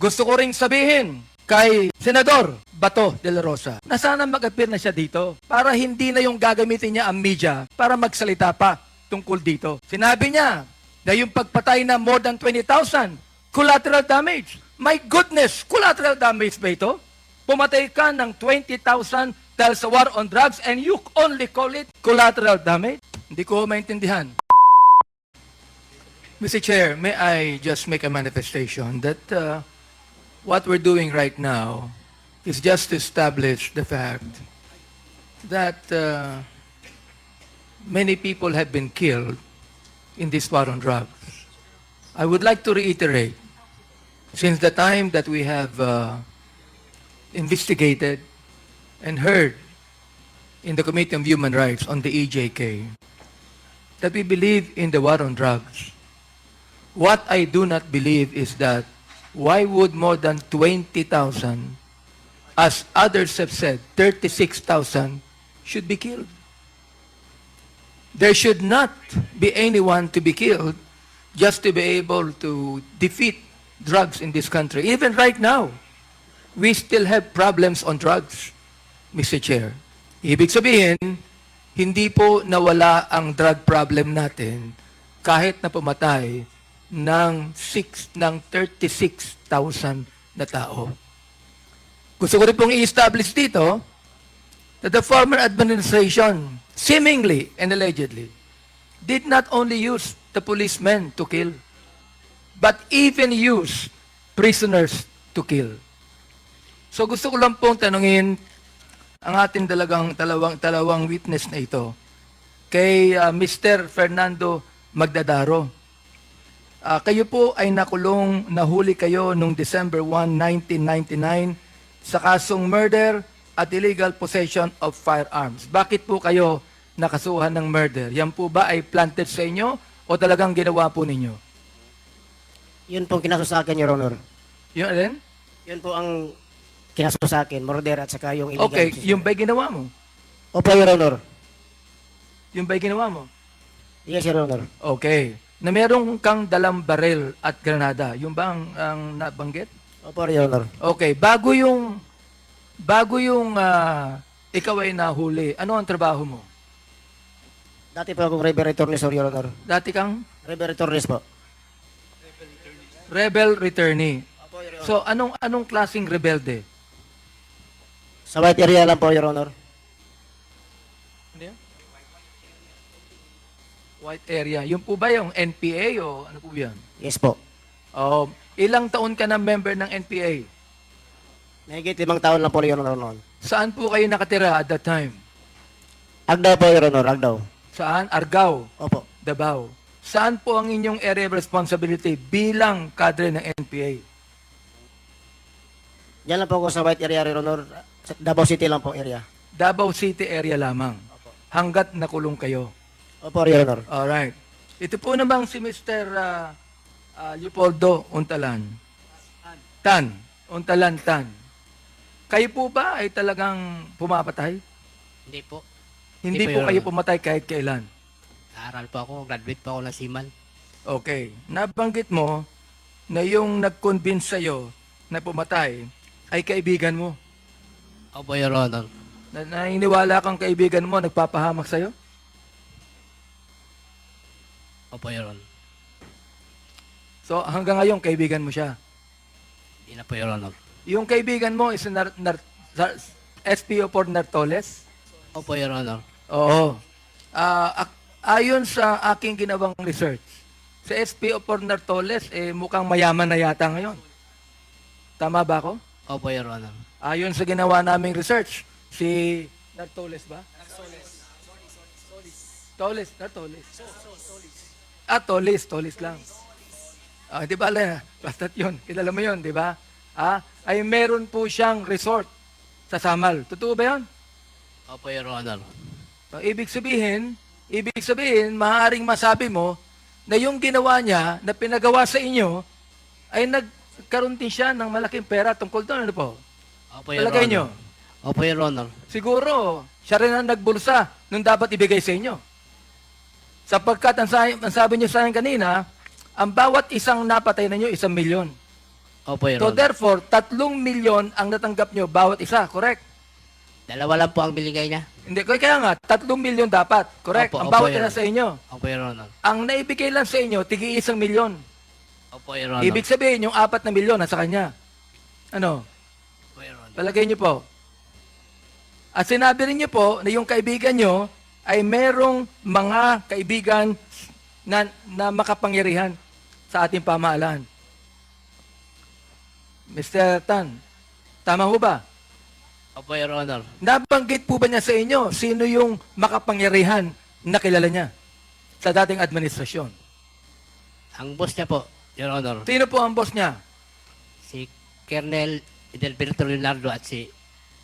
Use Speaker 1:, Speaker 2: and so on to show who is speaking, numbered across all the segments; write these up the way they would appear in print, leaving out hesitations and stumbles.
Speaker 1: Gusto ko ring sabihin kay Senador Bato de la Rosa na sana mag-appear na siya dito para hindi na yung gagamitin niya ang media para magsalita pa tungkol dito. Sinabi niya na yung pagpatay na more than 20,000, collateral damage. My goodness, collateral damage ba ito? Pumatay ka ng 20,000 dahil sa war on drugs and you only call it collateral damage? Hindi ko maintindihan. Mr. Chair, may I just make a manifestation that what we're doing right now is just to establish the fact that many people have been killed in this war on drugs. I would like to reiterate, since the time that we have investigated and heard in the Committee on Human Rights on the EJK, that we believe in the war on drugs. What I do not believe is that why would more than 20,000, as others have said, 36,000 should be killed? There should not be anyone to be killed just to be able to defeat drugs in this country. Even right now, we still have problems on drugs, Mr. Chair. Ibig sabihin, hindi po nawala ang drug problem natin kahit na pumatay ng 36,000 na tao. Gusto ko rin pong i-establish dito that the former administration, seemingly and allegedly, did not only use the policemen to kill, but even use prisoners to kill. So gusto ko lang pong tanungin ang ating dalawang witness na ito kay Mr. Fernando Magdadaro. Kayo po ay nahuli kayo noong December 1, 1999 sa kasong murder at illegal possession of firearms. Bakit po kayo nakasuhan ng murder? Yan po ba ay planted sa inyo o talagang ginawa po ninyo?
Speaker 2: Yun po kinaso sa akin, Your Honor.
Speaker 1: Yun alin?
Speaker 2: Yun po ang kinaso sa akin, murder at saka yung illegal.
Speaker 1: Okay, yung ba'y ginawa mo?
Speaker 2: Opo, Your Honor.
Speaker 1: Yung ba'y ginawa mo?
Speaker 2: Yes, Your Honor.
Speaker 1: Okay. Na meron kang dalang baril at granada. Yung ba ang nabanggit?
Speaker 2: Opo, Your Honor.
Speaker 1: Okay. Bago yung ikaw ay nahuli, ano ang trabaho mo?
Speaker 2: Dati po akong rebel returnist, Your Honor.
Speaker 1: Dati kang
Speaker 2: Rebel returnist po.
Speaker 1: rebel returnee.
Speaker 2: Opo, Your Honor.
Speaker 1: So, anong klaseng rebelde?
Speaker 2: Sa white area lang po, Your Honor.
Speaker 1: Ano yan? White area. Yung po ba yung NPA o ano po yan?
Speaker 2: Yes po.
Speaker 1: Ilang taon ka na member ng NPA?
Speaker 2: Mahigit 5 taon lang po, Your Honor, noon.
Speaker 1: Saan po kayo nakatira at that time?
Speaker 2: Agdaw po, Your Honor, Agdaw.
Speaker 1: Saan? Argao,
Speaker 2: Opo.
Speaker 1: Davao. Saan po ang inyong area of responsibility bilang kadre ng NPA?
Speaker 2: Diyan lang po ako sa white area, Your Honor. Sa Davao City lang po area.
Speaker 1: Davao City area lamang. Hanggat nakulong kayo.
Speaker 2: Opo, Your Honor.
Speaker 1: Alright. Ito po namang si Mr. Leopoldo Untalan. Untalan Tan. Kayo po ba ay talagang pumapatay?
Speaker 3: Hindi po.
Speaker 1: Hindi po
Speaker 3: Your
Speaker 1: kayo
Speaker 3: Honor.
Speaker 1: pumatay kahit kailan.
Speaker 3: Aral po ako, graduate po ako ng Siman.
Speaker 1: Okay. Nabanggit mo na yung nag-convince sa'yo na pumatay ay kaibigan mo.
Speaker 3: Opo, Your Honor.
Speaker 1: Naniniwala kang kaibigan mo nagpapahamak sa'yo?
Speaker 3: Opo, Your Honor.
Speaker 1: So hanggang ngayon kaibigan mo siya.
Speaker 3: Hindi na po, Your Honor.
Speaker 1: Yung kaibigan mo is SPO for Nartoles?
Speaker 3: Opo, Your Honor.
Speaker 1: Oo. Ayon sa aking ginawang research, sa SPO for Nartoles, mukhang mayaman na yata ngayon. Tama ba ako?
Speaker 3: Opo, Your Honor.
Speaker 1: Ayon sa ginawa naming research, si Nartoles ba? Nartoles. Tolis lang. Di ba, basta't yun. Kilala mo yun, di ba? Ay meron po siyang resort sa Samal. Totoo ba yun?
Speaker 3: Opo, Your Honor.
Speaker 1: Ibig sabihin, maaaring masabi mo na yung ginawa niya, na pinagawa sa inyo, ay nagkaroon din siya ng malaking pera tungkol doon. Ano po?
Speaker 3: Opo, Your
Speaker 1: Palagay
Speaker 3: Honor.
Speaker 1: nyo?
Speaker 3: Opo, Your Honor.
Speaker 1: Siguro, siya rin ang nagbulsa nung dapat ibigay sa inyo. Sapagkat ang sabi niyo sa akin kanina, ang bawat isang napatay na nyo, 1 milyon.
Speaker 3: Opo, Your
Speaker 1: So
Speaker 3: Honor.
Speaker 1: therefore, 3 milyon ang natanggap nyo bawat isa, correct?
Speaker 3: Dalawa lang po ang binigay niya.
Speaker 1: Hindi, kaya nga, 3 milyon dapat, correct?
Speaker 3: Opo,
Speaker 1: ang
Speaker 3: opo,
Speaker 1: bawat
Speaker 3: Your
Speaker 1: isa sa inyo.
Speaker 3: Opo, Your Honor.
Speaker 1: Ang naibigay lang sa inyo, tigi 1 milyon.
Speaker 3: Opo, Your Honor.
Speaker 1: Ibig sabihin, yung 4 milyon nasa kanya. Ano?
Speaker 3: Opo, Your Honor.
Speaker 1: Palagay niyo po. At sinabi rin niyo po na yung kaibigan niyo ay merong mga kaibigan na makapangyarihan sa ating pamahalaan. Mr. Tan, tama ho ba?
Speaker 3: Opo, Your Honor.
Speaker 1: Nabanggit po ba niya sa inyo sino yung makapangyarihan na kilala niya sa dating administrasyon?
Speaker 3: Ang boss niya po, Your Honor,
Speaker 1: Sino po ang boss niya?
Speaker 3: si Colonel Edelberto Leonardo at si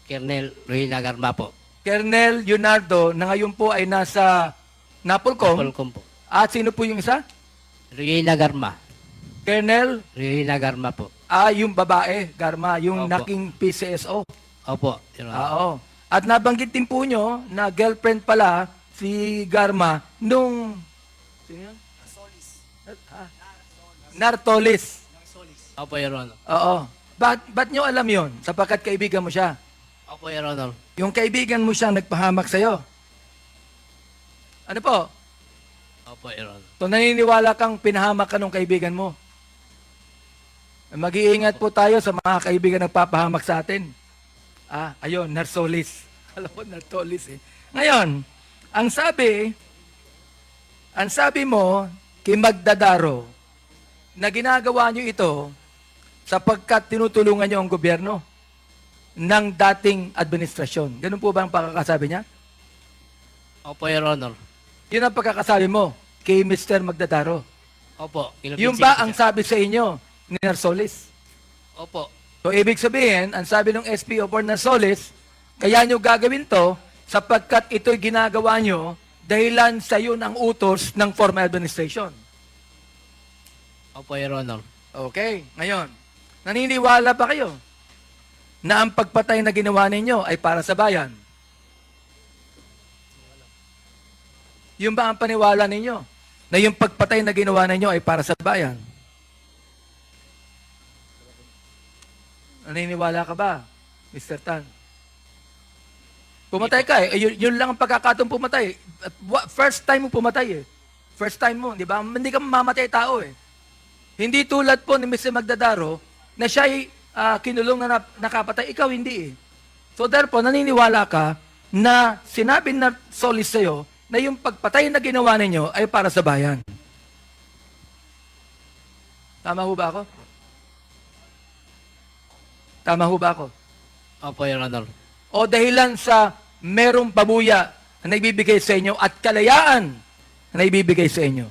Speaker 3: Colonel Ruina Garma po.
Speaker 1: Colonel Leonardo na ngayon po ay nasa Napolcom.
Speaker 3: Polcom po.
Speaker 1: At sino po yung isa?
Speaker 3: Ruina Garma.
Speaker 1: Colonel,
Speaker 3: Ruina Garma po.
Speaker 1: yung babae, Garma, yung
Speaker 3: Opo.
Speaker 1: naking PCSO.
Speaker 3: Opo, Your Honor.
Speaker 1: Oo. At nabanggit din po nyo na girlfriend pala si Garma nung... Sino yun? Nartolis.
Speaker 3: Opo, Your Honor.
Speaker 1: Oo. Ba't nyo alam yon? Sapagkat kaibigan mo siya.
Speaker 3: Opo, Your Honor.
Speaker 1: Yung kaibigan mo siya nagpahamak sa'yo. Ano po?
Speaker 3: Opo, Your Honor.
Speaker 1: So naniniwala kang pinahamak ka ng kaibigan mo. Mag-iingat po tayo sa mga kaibigan nagpapahamak sa atin. Ayun, Narsolis. Alam ko, Nartolis eh. Ngayon, ang sabi mo kay Magdadaro na ginagawa nyo ito sapagkat tinutulungan nyo ang gobyerno ng dating administrasyon. Ganun po ba ang pagkakasabi niya?
Speaker 3: Opo, Your Honor.
Speaker 1: Yun ang pagkakasabi mo kay Mr. Magdadaro.
Speaker 3: Opo.
Speaker 1: Yung ba ang sabi sa inyo ni Narsolis?
Speaker 3: Opo.
Speaker 1: So, ibig sabihin, ang sabi ng SPO for Narsolis, kaya nyo gagawin to sapagkat ito'y ginagawa nyo dahilan sa yun ang utos ng former administration.
Speaker 3: Opo, Your Honor.
Speaker 1: Okay, ngayon, naniniwala ba kayo na ang pagpatay na ginawa ninyo ay para sa bayan? Yung ba ang paniwala ninyo na yung pagpatay na ginawa ninyo ay para sa bayan? Naniniwala ka ba, Mr. Tan? Pumatay ka eh. Yun lang ang pagkakataon pumatay. First time mo pumatay eh. First time mo, di ba? Hindi ka mamamatay tao eh. Hindi tulad po ni Mr. Magdadaro na siya'y kinulong na nakapatay. Ikaw hindi eh. So therefore, naniniwala ka na sinabi na Solis sa'yo na yung pagpatay na ginawa ninyo ay para sa bayan. Tama ho ba ako? Tama ho ba ako?
Speaker 3: Opo, Your Honor.
Speaker 1: O dahilan sa merong pabuya na naibibigay sa inyo at kalayaan na naibibigay sa inyo.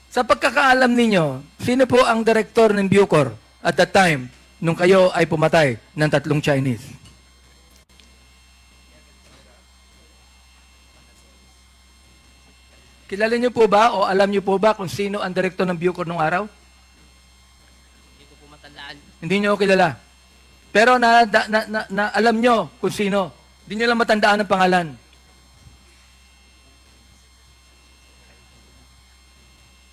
Speaker 1: Sa pagkakaalam ninyo, sino po ang direktor ng Bucor at that time nung kayo ay pumatay ng 3 Chinese? Kilala niyo po ba o alam niyo po ba kung sino ang direktor ng Bucor nung araw?
Speaker 3: Hindi ko po matandaan.
Speaker 1: Hindi niyo ako kilala. Pero na alam niyo kung sino. Hindi niyo lang matandaan ang pangalan.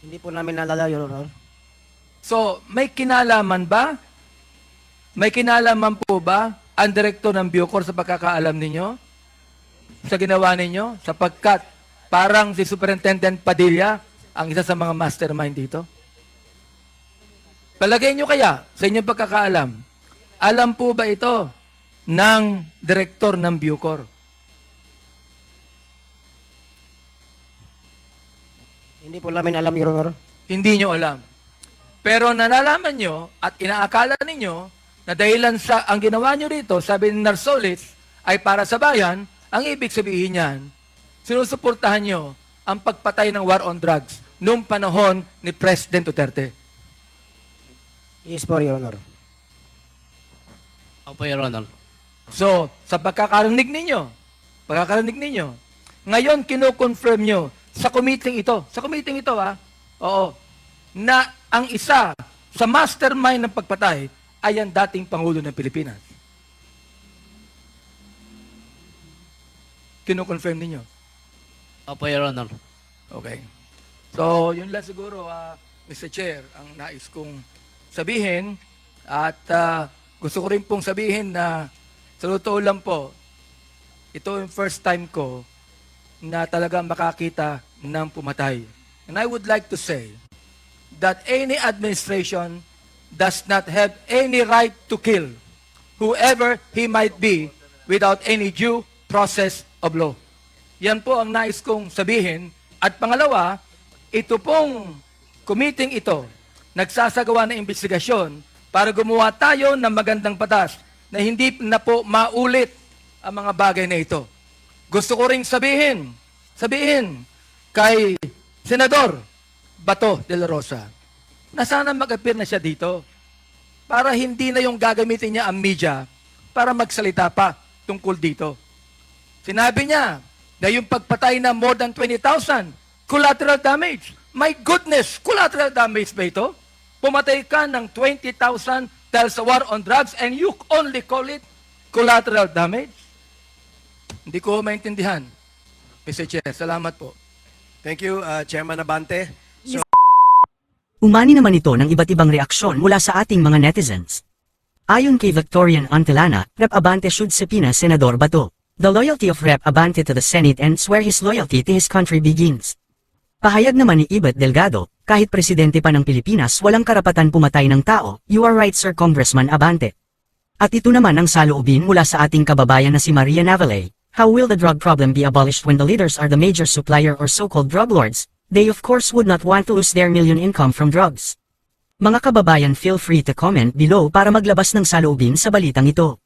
Speaker 2: Hindi po namin nalala, Your Honor.
Speaker 1: So, may kinalaman ba? May kinalaman po ba ang direktor ng Bucor sa pagkakaalam ninyo? Sa ginawa ninyo? Sapagkat parang si Superintendent Padilla ang isa sa mga mastermind dito? Palagay nyo kaya sa inyong pagkakaalam, alam po ba ito ng direktor ng Bucor?
Speaker 2: Hindi po namin alam, Your Honor.
Speaker 1: Hindi nyo alam. Pero nalalaman nyo at inaakala ninyo na dahilan sa ang ginawa nyo rito, sabi ni Narsolis, ay para sa bayan, ang ibig sabihin niyan, sinusuportahan nyo ang pagpatay ng war on drugs noong panahon ni President Duterte.
Speaker 2: Yes po, Your Honor.
Speaker 3: Opo, Your Honor.
Speaker 1: So, sa pagkakarinig ninyo, ngayon kino-confirm nyo sa committee ito, oo, na ang isa sa mastermind ng pagpatay ay ang dating Pangulo ng Pilipinas. Kino-confirm ninyo.
Speaker 3: Opo, Your Honor.
Speaker 1: Okay. So, yun lang siguro, Mr. Chair, ang nais kong sabihin. At gusto ko rin pong sabihin na sa totoo lang po, ito yung first time ko na talagang makakita ng pumatay. And I would like to say that any administration does not have any right to kill whoever he might be without any due process of law. Yan po ang nais kong sabihin. At pangalawa, ito pong committee ito, nagsasagawa ng investigasyon para gumawa tayo ng magandang batas na hindi na po maulit ang mga bagay na ito. Gusto ko ring sabihin kay Senador Bato de la Rosa na sana mag-appear na siya dito para hindi na yung gagamitin niya ang media para magsalita pa tungkol dito. Sinabi niya na yung pagpatay na more than 20,000 collateral damage. My goodness, collateral damage ba ito? Pumatay ka ng 20,000 dahil sa war on drugs and you only call it collateral damage? Hindi ko maintindihan. Mr. Chair, salamat po.
Speaker 4: Thank you, Chairman Abante.
Speaker 5: Umani naman ito ng iba't ibang reaksyon mula sa ating mga netizens. Ayon kay Victorian Antillana, Rep. Abante should subpoena Senador Bato. The loyalty of Rep. Abante to the Senate ends where his loyalty to his country begins. Pahayag naman ni Ibet Delgado, kahit presidente pa ng Pilipinas walang karapatan pumatay ng tao, you are right Sir Congressman Abante. At ito naman ang saloobin mula sa ating kababayan na si Maria Navale. How will the drug problem be abolished when the leaders are the major supplier or so-called drug lords? They of course would not want to lose their million income from drugs. Mga kababayan, feel free to comment below para maglabas ng saloobin sa balitang ito.